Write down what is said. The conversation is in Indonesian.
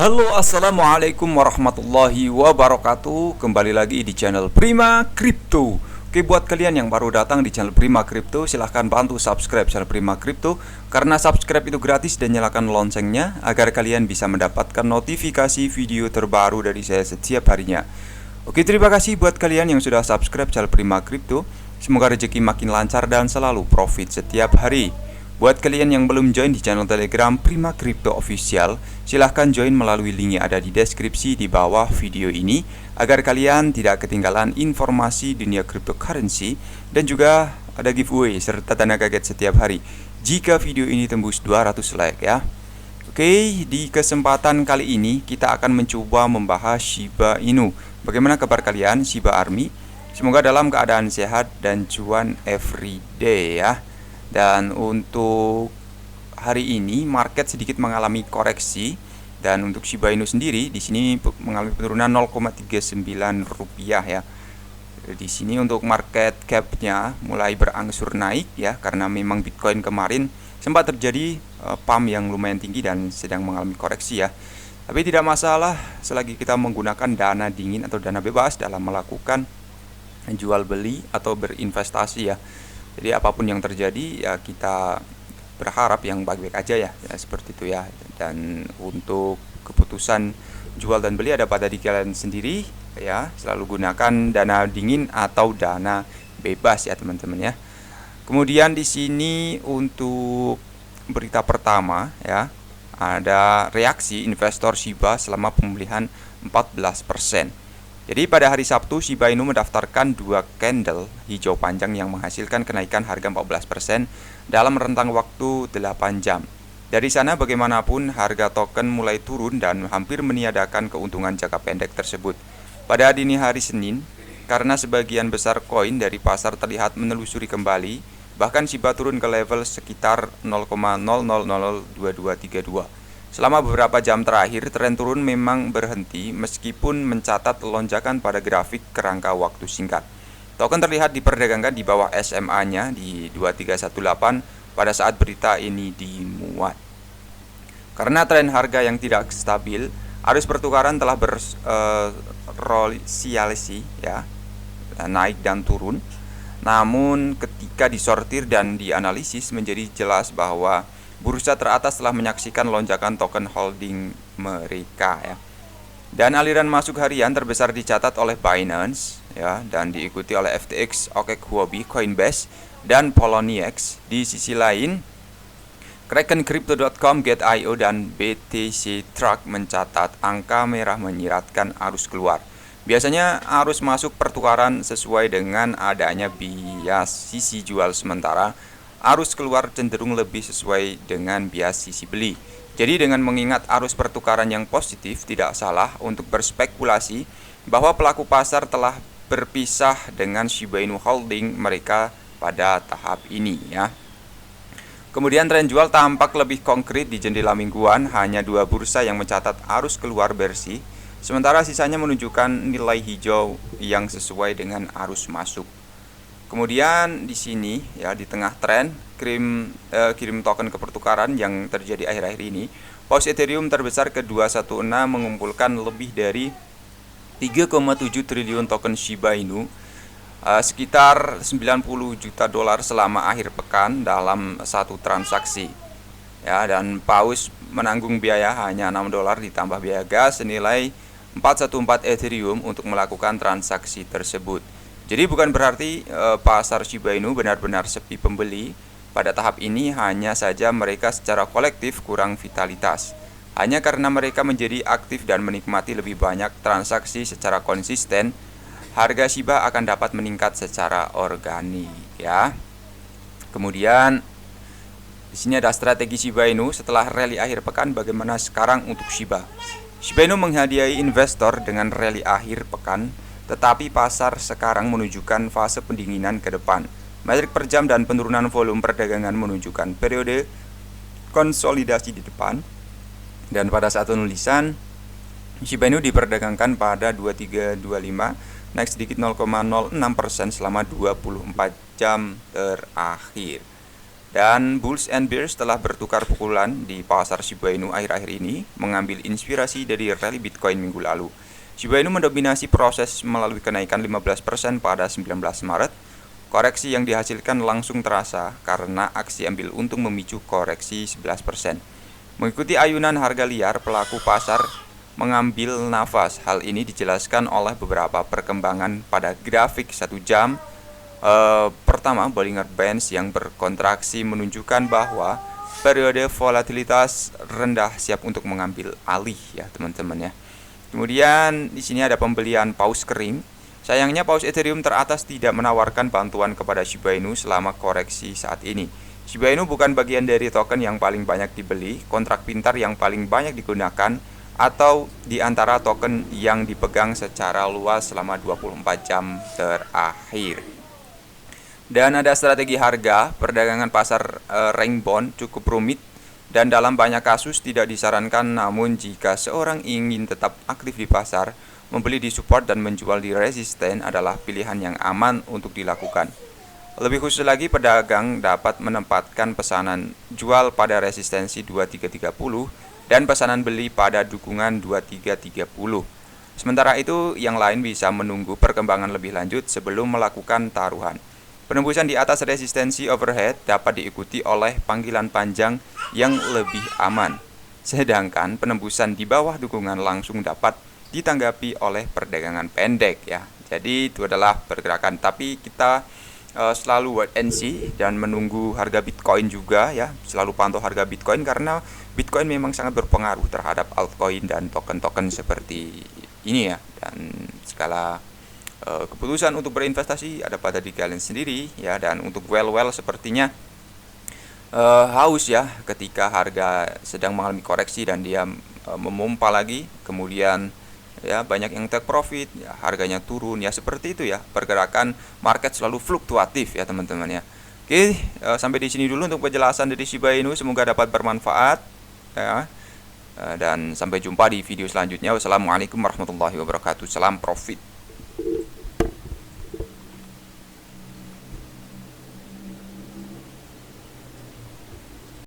Halo, assalamualaikum warahmatullahi wabarakatuh. Kembali lagi di channel Prima Crypto. Oke, buat kalian yang baru datang di channel Prima Crypto, silahkan bantu subscribe channel Prima Crypto, karena subscribe itu gratis, dan nyalakan loncengnya agar kalian bisa mendapatkan notifikasi video terbaru dari saya setiap harinya. Oke, terima kasih buat kalian yang sudah subscribe channel Prima Crypto. Semoga rezeki makin lancar dan selalu profit setiap hari. Buat kalian yang belum join di channel Telegram Prima Crypto Official, silahkan join melalui link yang ada di deskripsi di bawah video ini agar kalian tidak ketinggalan informasi dunia cryptocurrency, dan juga ada giveaway serta dana kaget setiap hari jika video ini tembus 200 like ya. Oke, di kesempatan kali ini kita akan mencoba membahas Shiba Inu. Bagaimana kabar kalian, Shiba Army? Semoga dalam keadaan sehat dan cuan everyday ya. Dan untuk hari ini market sedikit mengalami koreksi, dan untuk Shiba Inu sendiri di sini mengalami penurunan 0,39 rupiah ya. Di sini untuk market cap-nya mulai berangsur naik ya, karena memang Bitcoin kemarin sempat terjadi pump yang lumayan tinggi dan sedang mengalami koreksi ya. Tapi tidak masalah selagi kita menggunakan dana dingin atau dana bebas dalam melakukan jual beli atau berinvestasi ya. Jadi apapun yang terjadi ya kita berharap yang baik-baik aja ya, seperti itu ya. Dan untuk keputusan jual dan beli ada pada diri kalian sendiri ya. Selalu gunakan dana dingin atau dana bebas ya teman-teman ya. Kemudian di sini untuk berita pertama ya, ada reaksi investor Shiba selama pemulihan 14%. Jadi pada hari Sabtu, Shiba Inu mendaftarkan 2 candle hijau panjang yang menghasilkan kenaikan harga 14% dalam rentang waktu 8 jam. Dari sana bagaimanapun harga token mulai turun dan hampir meniadakan keuntungan jangka pendek tersebut. Pada dini hari Senin, karena sebagian besar koin dari pasar terlihat menelusuri kembali, bahkan Shiba turun ke level sekitar 0,00002232. Selama beberapa jam terakhir, tren turun memang berhenti meskipun mencatat lonjakan pada grafik kerangka waktu singkat. Token terlihat diperdagangkan di bawah SMA-nya di 2318 pada saat berita ini dimuat. Karena tren harga yang tidak stabil, arus pertukaran telah beroscilasi ya, naik dan turun. Namun ketika disortir dan dianalisis menjadi jelas bahwa bursa teratas telah menyaksikan lonjakan token holding mereka ya. Dan aliran masuk harian terbesar dicatat oleh Binance ya, dan diikuti oleh FTX, OKX, Coinbase, dan Poloniex. Di sisi lain, Kraken Crypto.com, Get.io, dan BTC Truck mencatat angka merah menyiratkan arus keluar. Biasanya arus masuk pertukaran sesuai dengan adanya bias sisi jual, sementara arus keluar cenderung lebih sesuai dengan bias sisi beli. Jadi dengan mengingat arus pertukaran yang positif, tidak salah untuk berspekulasi bahwa pelaku pasar telah berpisah dengan Shiba Inu holding mereka pada tahap ini ya. Kemudian tren jual tampak lebih konkret di jendela mingguan, hanya 2 bursa yang mencatat arus keluar bersih, sementara sisanya menunjukkan nilai hijau yang sesuai dengan arus masuk. Kemudian di sini ya, di tengah tren kirim token ke pertukaran yang terjadi akhir-akhir ini, paus Ethereum terbesar ke-216 mengumpulkan lebih dari 3,7 triliun token Shiba Inu, sekitar 90 juta dolar selama akhir pekan dalam satu transaksi. Ya, dan paus menanggung biaya hanya 6 dolar ditambah biaya gas senilai 414 Ethereum untuk melakukan transaksi tersebut. Jadi bukan berarti pasar Shiba Inu benar-benar sepi pembeli. Pada tahap ini hanya saja mereka secara kolektif kurang vitalitas. Hanya karena mereka menjadi aktif dan menikmati lebih banyak transaksi secara konsisten, harga Shiba akan dapat meningkat secara organik ya. Kemudian di sini ada strategi Shiba Inu setelah rally akhir pekan. Bagaimana sekarang untuk Shiba? Shiba Inu menghadiahi investor dengan rally akhir pekan, tetapi pasar sekarang menunjukkan fase pendinginan ke depan. Metrik per jam dan penurunan volume perdagangan menunjukkan periode konsolidasi di depan. Dan pada saat penulisan, Shiba Inu diperdagangkan pada 2325, naik sedikit 0,06% selama 24 jam terakhir. Dan bulls and bears telah bertukar pukulan di pasar Shiba Inu akhir-akhir ini, mengambil inspirasi dari rally Bitcoin minggu lalu. Shiba Inu mendominasi proses melalui kenaikan 15% pada 19 Maret. Koreksi yang dihasilkan langsung terasa karena aksi ambil untung memicu koreksi 11%. Mengikuti ayunan harga liar, pelaku pasar mengambil nafas. Hal ini dijelaskan oleh beberapa perkembangan pada grafik 1 jam. Pertama, Bollinger Bands yang berkontraksi menunjukkan bahwa periode volatilitas rendah siap untuk mengambil alih ya teman-teman ya. Kemudian di sini ada pembelian paus kering. Sayangnya paus Ethereum teratas tidak menawarkan bantuan kepada Shiba Inu selama koreksi saat ini. Shiba Inu bukan bagian dari token yang paling banyak dibeli, kontrak pintar yang paling banyak digunakan, atau di antara token yang dipegang secara luas selama 24 jam terakhir. Dan ada strategi harga, perdagangan pasar rank bond cukup rumit dan dalam banyak kasus tidak disarankan, namun jika seorang ingin tetap aktif di pasar, membeli di support dan menjual di resisten adalah pilihan yang aman untuk dilakukan. Lebih khusus lagi, pedagang dapat menempatkan pesanan jual pada resistensi 2330 dan pesanan beli pada dukungan 2330. Sementara itu, yang lain bisa menunggu perkembangan lebih lanjut sebelum melakukan taruhan. Penembusan di atas resistensi overhead dapat diikuti oleh panggilan panjang yang lebih aman. Sedangkan penembusan di bawah dukungan langsung dapat ditanggapi oleh perdagangan pendek ya. Jadi itu adalah pergerakan, tapi kita selalu wait and see dan menunggu harga Bitcoin juga ya. Selalu pantau harga Bitcoin karena Bitcoin memang sangat berpengaruh terhadap altcoin dan token-token seperti ini ya. Dan segala keputusan untuk berinvestasi ada pada diri kalian sendiri ya. Dan untuk well sepertinya haus ya ketika harga sedang mengalami koreksi dan dia memompa lagi, kemudian ya banyak yang take profit ya, harganya turun ya, seperti itu ya. Pergerakan market selalu fluktuatif ya teman-teman ya. Oke, sampai di sini dulu untuk penjelasan dari Shiba Inu, semoga dapat bermanfaat ya. Dan sampai jumpa di video selanjutnya. Wassalamualaikum warahmatullahi wabarakatuh. Salam profit.